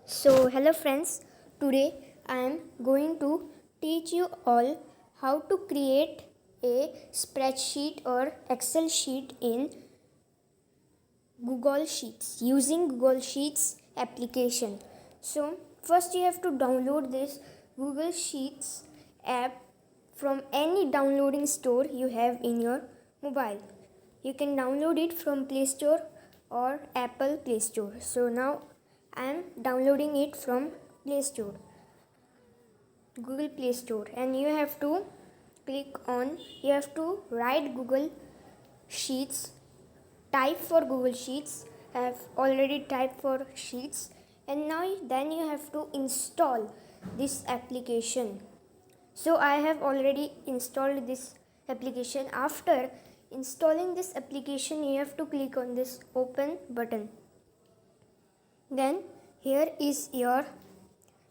So, hello friends, today I am going to teach you all how to create a spreadsheet or Excel sheet in Google Sheets using Google Sheets application. So, first you have to download this Google Sheets app from any downloading store you have in your mobile. You can download it from Play Store or Apple Play Store. So, now I am downloading it from Play Store, Google Play Store, and you have to you have to write Google Sheets, type for Google Sheets. I have already typed for Sheets, and now then you have to install this application. So I have already installed this application. After installing this application, you have to click on this open button. Then here is your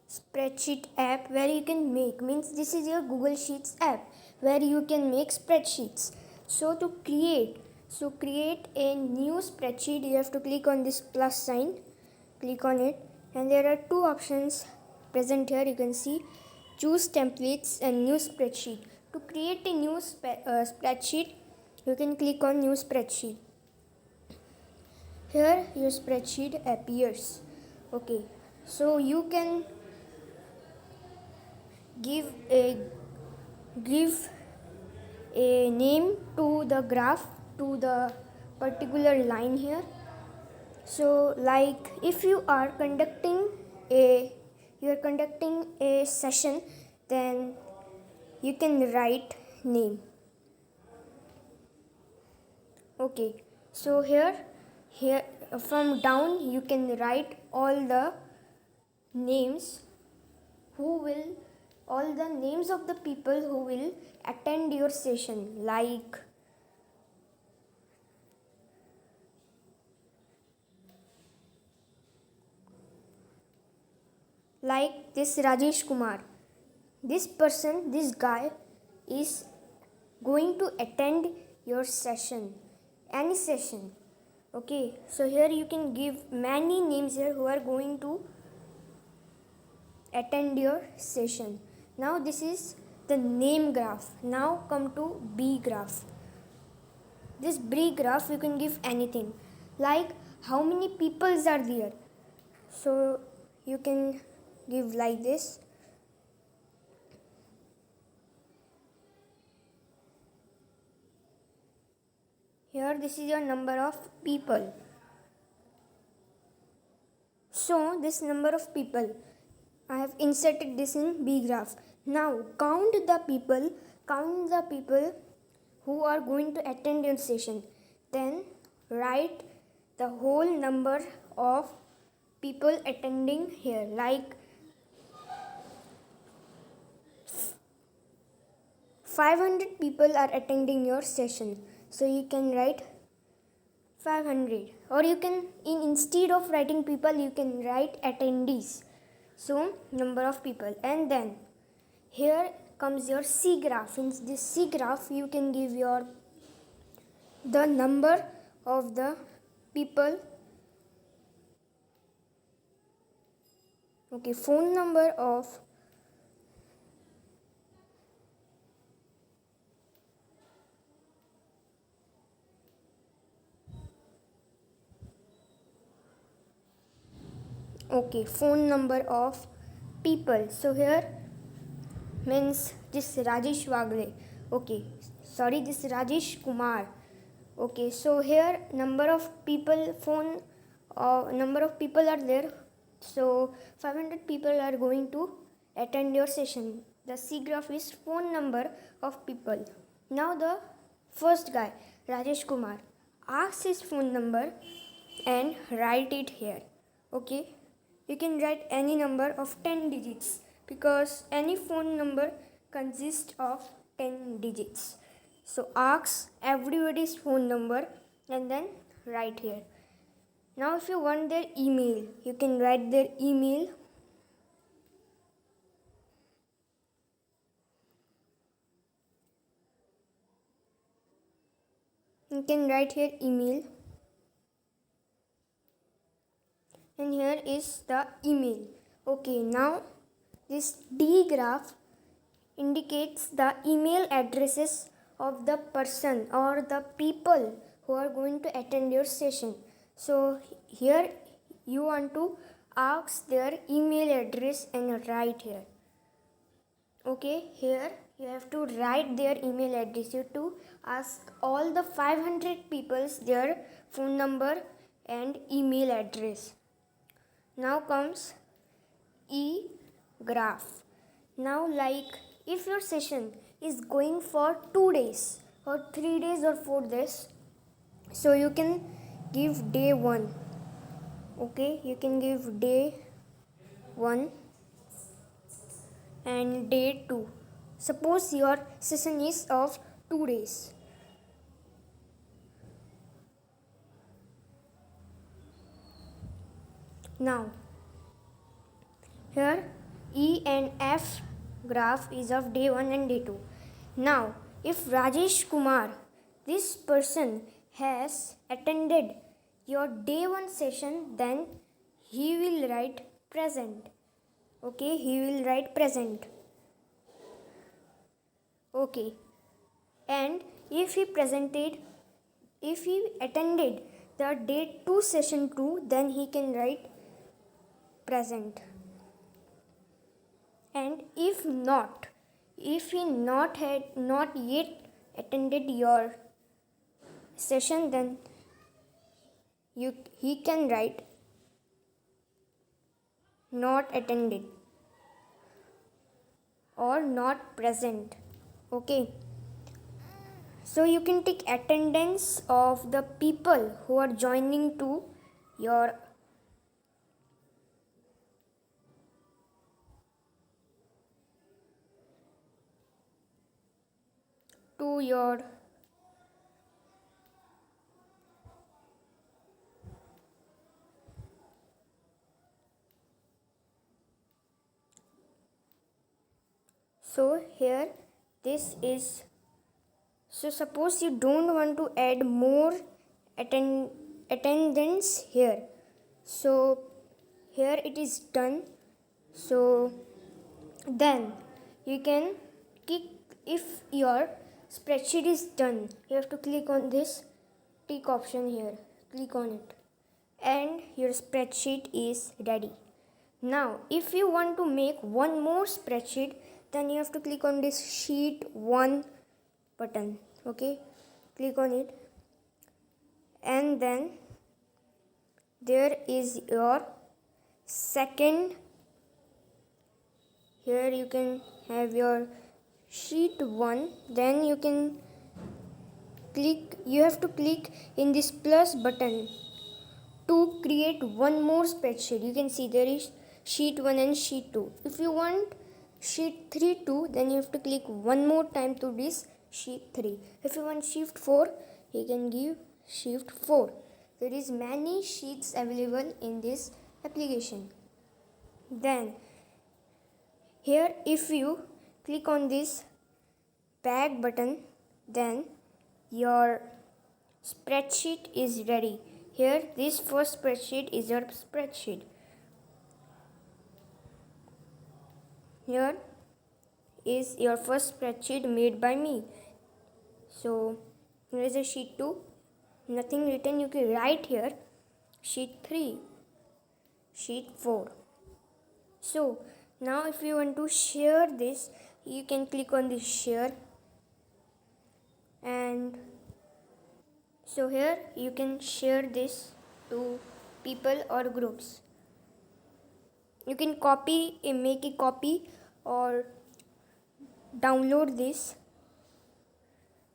spreadsheet app where you can make, means this is your Google Sheets app where you can make spreadsheets. So to create a new spreadsheet, you have to click on this plus sign, click on it, and there are two options present here. You can see choose templates and new spreadsheet. To create a new spreadsheet, you can click on new spreadsheet. Here your spreadsheet appears. Okay, so you can give a give a name to the graph, to the particular line here. So like if you are conducting a session, then you can write name. Okay, so here from down you can write all the names who will all the names of the people who will attend your session, like this Rajesh Kumar. This guy is going to attend your session, any session. Okay, so here you can give many names here who are going to attend your session. Now this is the name graph. Now come to B graph. This B graph you can give anything, like how many peoples are there. So you can give like this. Here this is your number of people. So this number of people, I have inserted this in B graph. Now count the people who are going to attend your session. Then write the whole number of people attending here, like 500 people are attending your session. So you can write 500, or you can instead of writing people you can write attendees. So number of people, and then here comes your C graph. In this C graph you can give the number of the people, okay, phone number of phone number of people. So here means this Rajesh Wagle. Okay, sorry, this Rajesh Kumar. Okay, so here number of people are there. So 500 people are going to attend your session. The C graph is phone number of people. Now the first guy, Rajesh Kumar, asks his phone number and write it here. Okay, you can write any number of 10 digits because any phone number consists of 10 digits. So ask everybody's phone number and then write here. Now if you want their email, you can write their email. You can write here email. and here is the email. Okay, now this D graph indicates the email addresses of the person or the people who are going to attend your session. So here you want to ask their email address and write here. Okay, here you have to write their email address. You have to ask all the 500 people's their phone number and email address. Now comes E graph. Now, like if your session is going for 2 days or 3 days or 4 days, so you can give day 1. Okay, you can give day 1 and day 2. Suppose your session is of 2 days. Now, here E and F graph is of day 1 and day 2. Now, if Rajesh Kumar, this person has attended your day 1 session, then he will write present. Okay, he will write present. Okay, and if he attended the day 2 session 2, then he can write present. And if he not yet attended your session, then he can write not attended or not present. Okay, so you can take attendance of the people who are joining to your so here this is, so suppose you don't want to add more attendance here, so here it is done. So then you can click, if your spreadsheet is done, you have to click on this tick option here, click on it, and your spreadsheet is ready. Now if you want to make one more spreadsheet, then you have to click on this sheet 1 button. Okay, click on it, and then there is your second, here you can have your sheet 1, then you can click, you have to click in this plus button to create one more spreadsheet. You can see there is sheet 1 and sheet 2. If you want sheet 3 too, then you have to click one more time to this sheet 3. If you want shift 4, you can give shift 4. There is many sheets available in this application. Then here if you click on this back button, then your spreadsheet is ready. Here this first spreadsheet is your spreadsheet. Here is your first spreadsheet made by me. So here is a sheet 2, nothing written, you can write here sheet 3, sheet 4. So now if you want to share this, you can click on this share, and so here you can share this to people or groups. You can copy, make a copy or download this.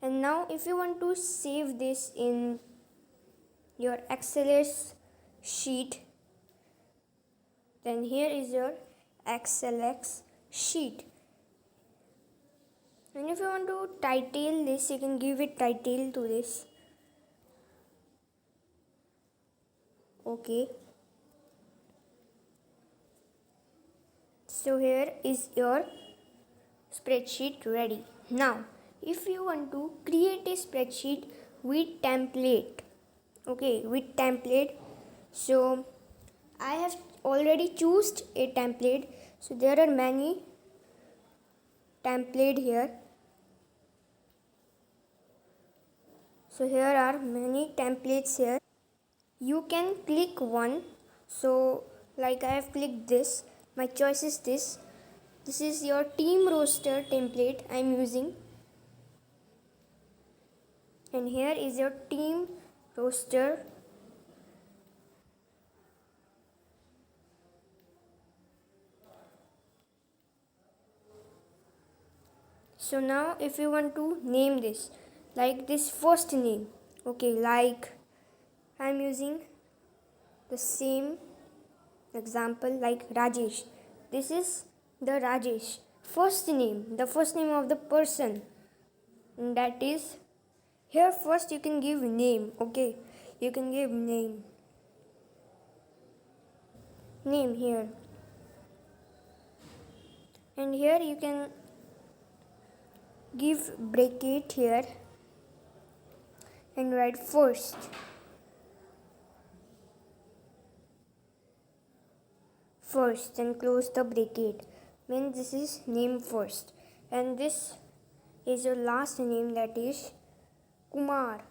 And now if you want to save this in your XLS sheet, then here is your XLS sheet. And if you want to title this, you can give it title to this. Okay. So here is your spreadsheet ready. Now, if you want to create a spreadsheet with template, okay, with template, so I have already chosen a template, so there are many template here. So here are many templates here. You can click one. So like I have clicked this. My choice is this. This is your team roster template I am using. And here is your team roster. So now if you want to name this, like this first name, okay, like I'm using the same example like Rajesh. This is the Rajesh first name, the first name of the person. And that is here. First you can give name, okay, you can give name here, and here you can give bracket here and write first. And close the bracket, means this is name first, and this is your last name, that is Kumar.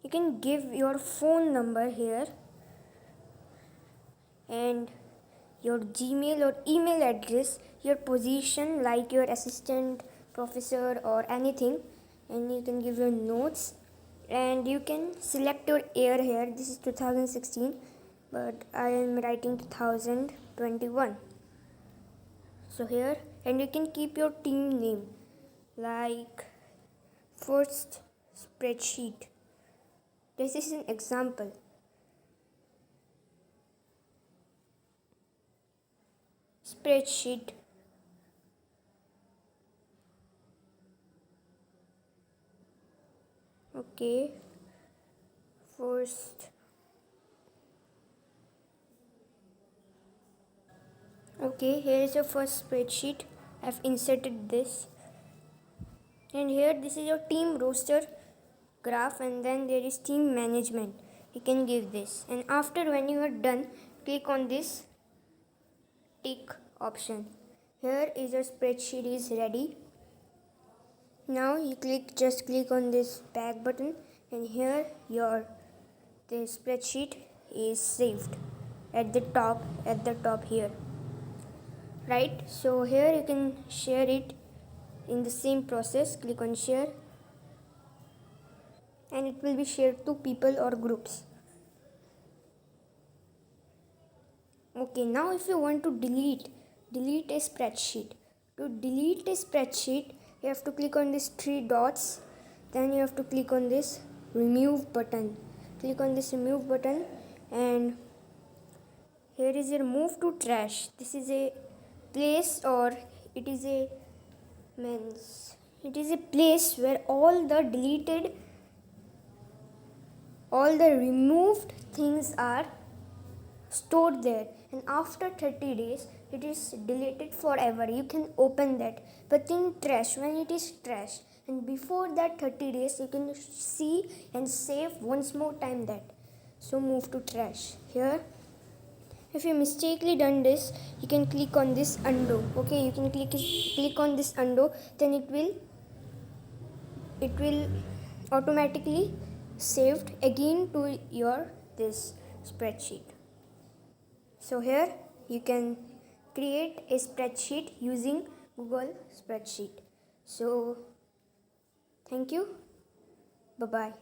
You can give your phone number here and your Gmail or email address, your position like your assistant, professor or anything, and you can give your notes, and you can select your year here. This is 2016, but I am writing 2021. So here, and you can keep your team name like first spreadsheet. This is an example. Spreadsheet. Okay, first. Okay, here is your first spreadsheet. I've inserted this, and here this is your team roster graph, and then there is team management. You can give this, and after when you are done, click on this tick option. Here is your spreadsheet is ready. Now you just click on this back button, and here the spreadsheet is saved at the top here, right? So here you can share it in the same process. Click on share, and it will be shared to people or groups. Okay, now if you want to delete a spreadsheet, to delete a spreadsheet you have to click on these three dots, then you have to click on this remove button. Click on this remove button, and here is your move to trash. This is a place, or it is a place where all the removed things are stored there, and after 30 days it is deleted forever. You can open that, but in trash, when it is trash, and before that 30 days you can see and save once more time that. So move to trash. Here if you mistakenly done this, you can click on this undo. Okay, you can click on this undo, then it will automatically saved again to your this spreadsheet. So here you can create a spreadsheet using Google Spreadsheet. So thank you. Bye bye.